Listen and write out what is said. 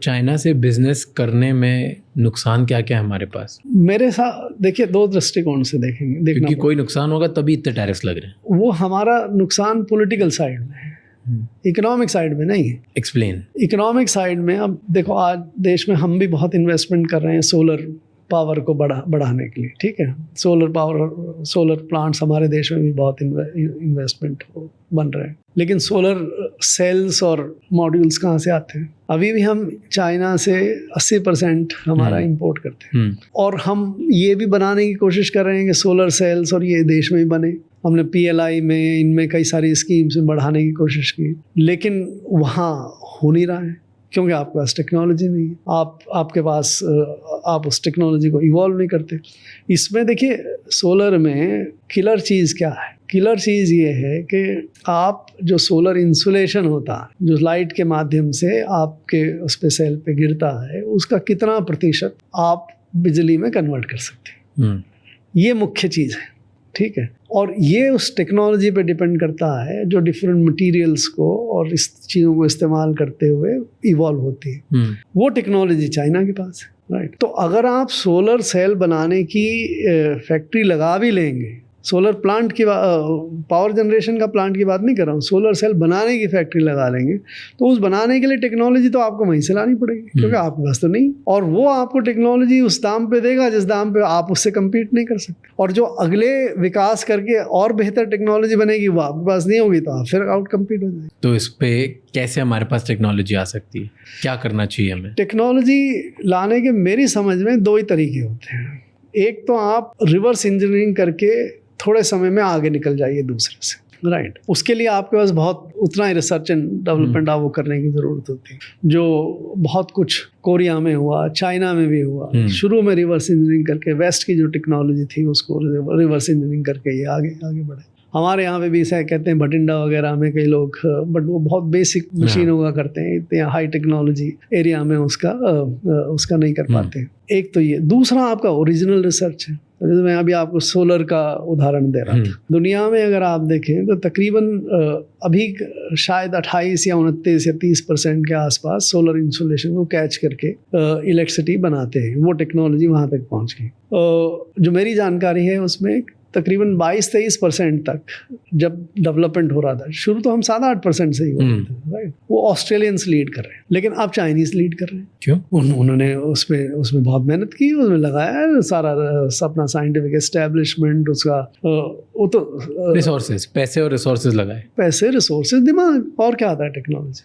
China से business करने में नुकसान क्या क्या है हमारे पास? मेरे साथ देखिए, दो दृष्टिकोण से देखना क्योंकि कोई नुकसान होगा तभी इतने टैरिफ्स लग रहे हैं। वो हमारा नुकसान पॉलिटिकल साइड में है, इकोनॉमिक साइड में नहीं है। एक्सप्लेन। इकोनॉमिक साइड में अब देखो, आज देश में हम भी बहुत इन्वेस्टमेंट कर रहे हैं सोलर पावर को बढ़ाने के लिए, ठीक है। सोलर प्लांट्स हमारे देश में भी बहुत इन्वेस्टमेंट बन रहे हैं, लेकिन सोलर सेल्स और मॉड्यूल्स कहाँ से आते हैं? अभी भी हम चाइना से 80% हमारा इंपोर्ट करते हैं, और हम ये भी बनाने की कोशिश कर रहे हैं कि सोलर सेल्स और ये देश में ही बने। हमने PLI में, इनमें कई सारी स्कीम्स में बढ़ाने की कोशिश की, लेकिन वहाँ हो नहीं रहा है क्योंकि आपके पास टेक्नोलॉजी नहीं है। आपके पास आप उस टेक्नोलॉजी को इवॉल्व नहीं करते। इसमें देखिए, सोलर में किलर चीज़ क्या है? किलर चीज़ ये है कि आप जो सोलर इंसुलेशन होता है, जो लाइट के माध्यम से आपके उस पे सेल पे गिरता है, उसका कितना प्रतिशत आप बिजली में कन्वर्ट कर सकते हैं। ये मुख्य चीज़ है, ठीक है। और ये उस टेक्नोलॉजी पे डिपेंड करता है जो डिफरेंट मटेरियल्स को और इस चीज़ों को इस्तेमाल करते हुए इवॉल्व होती है। वो टेक्नोलॉजी चाइना के पास है, राइट। तो अगर आप सोलर सेल बनाने की फैक्ट्री लगा भी लेंगे, सोलर प्लांट की पावर जनरेशन का प्लांट की बात नहीं कर रहा हूँ, सोलर सेल बनाने की फैक्ट्री लगा लेंगे, तो उस बनाने के लिए टेक्नोलॉजी तो आपको वहीं से लानी पड़ेगी, क्योंकि आपके पास तो नहीं। और वो आपको टेक्नोलॉजी उस दाम पे देगा जिस दाम पे आप उससे कम्पीट नहीं कर सकते। और जो अगले विकास करके और बेहतर टेक्नोलॉजी बनेगी वो आपके पास नहीं होगी, तो आप फिर आउट कम्पीट हो जाएंगे। तो इस पे कैसे हमारे पास टेक्नोलॉजी आ सकती है? क्या करना चाहिए हमें? टेक्नोलॉजी लाने के मेरी समझ में दो ही तरीके होते हैं। एक तो आप रिवर्स इंजीनियरिंग करके थोड़े समय में आगे निकल जाइए दूसरे से, राइट। उसके लिए आपके पास बहुत उतना ही रिसर्च एंड डेवलपमेंट वो करने की ज़रूरत होती है, जो बहुत कुछ कोरिया में हुआ, चाइना में भी हुआ। शुरू में रिवर्स इंजीनियरिंग करके वेस्ट की जो टेक्नोलॉजी थी उसको रिवर्स इंजीनियरिंग करके ये आगे बढ़े। हमारे यहाँ पे भी ऐसा कहते हैं, भटिंडा वगैरह में कई लोग, बट वो बहुत बेसिक मशीनों का करते हैं, इतने हाई टेक्नोलॉजी एरिया में उसका नहीं कर पाते। एक तो ये। दूसरा आपका ओरिजिनल रिसर्च है। जैसे मैं अभी आपको सोलर का उदाहरण दे रहा था। दुनिया में अगर आप देखें तो तकरीबन अभी शायद 28 या 29 या 30% के आसपास सोलर इंसुलेशन को कैच करके इलेक्ट्रिसिटी बनाते हैं। वो टेक्नोलॉजी वहाँ तक पहुँच गई। जो मेरी जानकारी है उसमें तकरीबन 22-23% तक जब डेवलपमेंट हो रहा था, शुरू तो हम 7-8% से ही हो रहे थे, राइट। वो ऑस्ट्रेलियंस लीड कर रहे हैं, लेकिन अब चाइनीज लीड कर रहे हैं। क्यों? उन्होंने उसमें बहुत मेहनत की, उसमें लगाया सारा अपना साइंटिफिक एस्टेब्लिशमेंट, उसका वो तो रिसोर्सेज, पैसे और रिसोर्सेज लगाए। पैसे, रिसोर्सेज, दिमाग, और क्या आता है टेक्नोलॉजी।